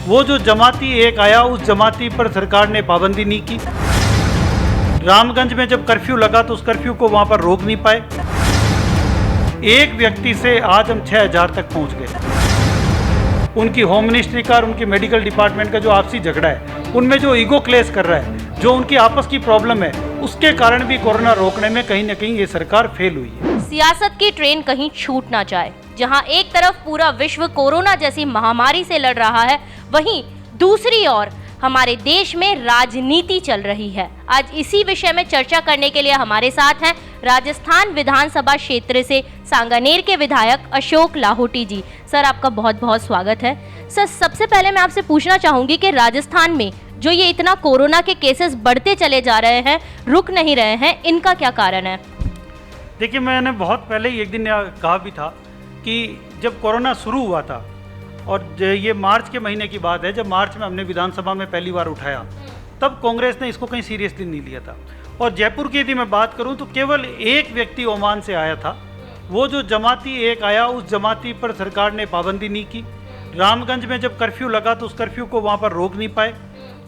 वो जो जमाती एक आया उस जमाती पर सरकार ने पाबंदी नहीं की। रामगंज में जब कर्फ्यू लगा तो उस कर्फ्यू को वहां पर रोक नहीं पाए। एक व्यक्ति से आज हम 6000 तक पहुंच गए। उनकी होम मिनिस्ट्री का और उनकी मेडिकल डिपार्टमेंट का जो आपसी झगड़ा है, उनमें जो ईगो क्लेश कर रहा है, जो उनकी आपस की प्रॉब्लम है, उसके कारण भी कोरोना रोकने में कहीं ना कहीं ये सरकार फेल हुई है। सियासत की ट्रेन कहीं छूट ना जाए। जहां एक तरफ पूरा विश्व कोरोना जैसी महामारी से लड़ रहा है, वहीं दूसरी ओर हमारे देश में राजनीति चल रही है। आज इसी विषय में चर्चा करने के लिए हमारे साथ हैं राजस्थान विधानसभा क्षेत्र से सांगानेर के विधायक अशोक लाहोटी जी। सर, आपका बहुत बहुत स्वागत है। सर, सबसे पहले मैं आपसे पूछना चाहूँगी कि राजस्थान में जो ये इतना कोरोना के केसेस बढ़ते चले जा रहे हैं, रुक नहीं रहे हैं, इनका क्या कारण है? देखिए, मैंने बहुत पहले ही एक दिन कहा भी था कि जब कोरोना शुरू हुआ था, और ये मार्च के महीने की बात है, जब मार्च में हमने विधानसभा में पहली बार उठाया, तब कांग्रेस ने इसको कहीं सीरियसली नहीं लिया था। और जयपुर की यदि मैं बात करूं तो केवल एक व्यक्ति ओमान से आया था। वो जो जमाती एक आया उस जमाती पर सरकार ने पाबंदी नहीं की। रामगंज में जब कर्फ्यू लगा तो उस कर्फ्यू को वहाँ पर रोक नहीं पाए।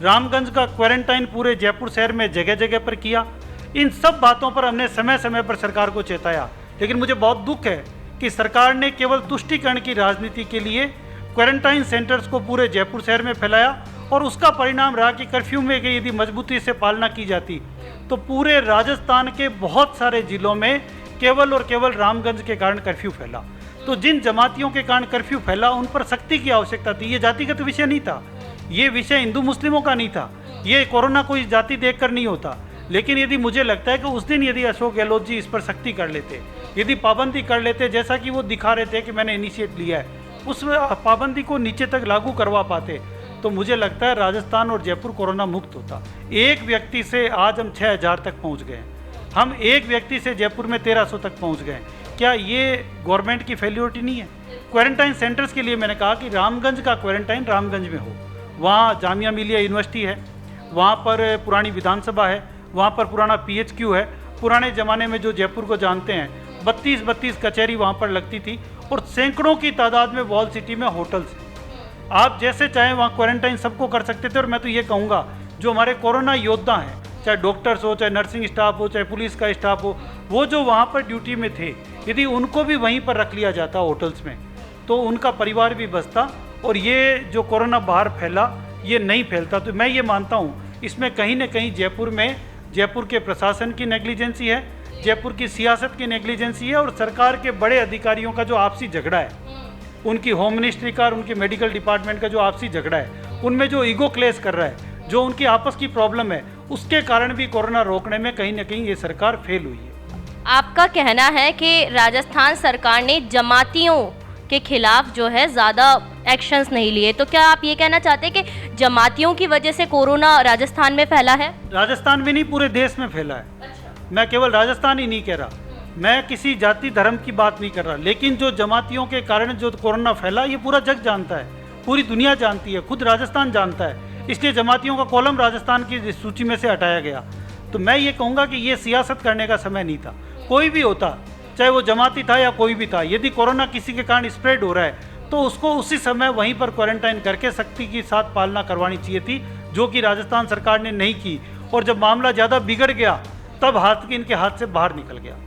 रामगंज का क्वारंटाइन पूरे जयपुर शहर में जगह जगह पर किया। इन सब बातों पर हमने समय समय पर सरकार को चेताया, लेकिन मुझे बहुत दुख है कि सरकार ने केवल तुष्टीकरण की राजनीति के लिए क्वारंटाइन सेंटर्स को पूरे जयपुर शहर में फैलाया, और उसका परिणाम रहा कि कर्फ्यू में यदि मजबूती से पालना की जाती तो पूरे राजस्थान के बहुत सारे जिलों में केवल और केवल रामगंज के कारण कर्फ्यू फैला। तो जिन जमातियों के कारण कर्फ्यू फैला, उन पर सख्ती की आवश्यकता थी। ये जातिगत विषय नहीं था, ये विषय हिंदू मुस्लिमों का नहीं था, ये कोरोना कोई जाति देखकर नहीं होता। लेकिन यदि मुझे लगता है कि उस दिन यदि अशोक गहलोत जी इस पर सख्ती कर लेते, यदि पाबंदी कर लेते, जैसा कि वो दिखा रहे थे कि मैंने इनिशिएट लिया है, उस पाबंदी को नीचे तक लागू करवा पाते, तो मुझे लगता है राजस्थान और जयपुर कोरोना मुक्त होता। एक व्यक्ति से आज हम 6000 तक पहुंच गए। हम एक व्यक्ति से जयपुर में 1300 तक पहुंच गए। क्या ये गवर्नमेंट की फेल्योरिटी नहीं है? क्वारंटाइन सेंटर्स के लिए मैंने कहा कि रामगंज का क्वारंटाइन रामगंज में हो। वहाँ जामिया मिलिया यूनिवर्सिटी है, वहाँ पर पुरानी विधानसभा है, वहाँ पर पुराना PHQ है। पुराने ज़माने में जो जयपुर को जानते हैं, 32 कचहरी वहाँ पर लगती थी, और सैकड़ों की तादाद में वॉल सिटी में होटल्स। आप जैसे चाहें वहाँ क्वारंटाइन सबको कर सकते थे। और मैं तो ये कहूँगा, जो हमारे कोरोना योद्धा हैं, चाहे डॉक्टर्स हो, चाहे नर्सिंग स्टाफ हो, चाहे पुलिस का स्टाफ हो, वो जो वहाँ पर ड्यूटी में थे, यदि उनको भी वहीं पर रख लिया जाता होटल्स में, तो उनका परिवार भी बचता, और ये जो कोरोना बाहर फैला, ये नहीं फैलता। तो मैं ये मानता हूँ इसमें कहीं ना कहीं जयपुर के प्रशासन की नेग्लिजेंसी है, जयपुर की सियासत की नेग्लिजेंसी है, और सरकार के बड़े अधिकारियों का जो आपसी झगड़ा है, उनकी होम मिनिस्ट्री का और उनकी मेडिकल डिपार्टमेंट का जो आपसी झगड़ा है, उनमें जो ईगो क्लेश कर रहा है, जो उनकी आपस की प्रॉब्लम है, उसके कारण भी कोरोना रोकने में कहीं ना कहीं ये सरकार फेल हुई है। आपका कहना है कि राजस्थान सरकार ने जमातियों के खिलाफ जो है ज़्यादा एक्शंस नहीं लिए, तो क्या आप ये कहना चाहते हैं कि जमातियों की वजह से कोरोना राजस्थान में फैला है? राजस्थान में नहीं, पूरे देश में फैला है। अच्छा। मैं केवल राजस्थान ही नहीं कह रहा, मैं किसी जाति धर्म की बात नहीं कर रहा, लेकिन जो जमातियों के कारण जो कोरोना फैला, ये पूरा जग जानता है, पूरी दुनिया जानती है, खुद राजस्थान जानता है। इसलिए जमातियों का कॉलम राजस्थान की सूची में से हटाया गया। तो मैं ये कहूँगा कि ये सियासत करने का समय नहीं था। कोई भी होता, चाहे वो जमाती था या कोई भी था, यदि कोरोना किसी के कारण स्प्रेड हो रहा है, तो उसको उसी समय वहीं पर क्वारंटाइन करके सख्ती के साथ पालना करवानी चाहिए थी, जो कि राजस्थान सरकार ने नहीं की। और जब मामला ज़्यादा बिगड़ गया, तब इनके हाथ से बाहर निकल गया।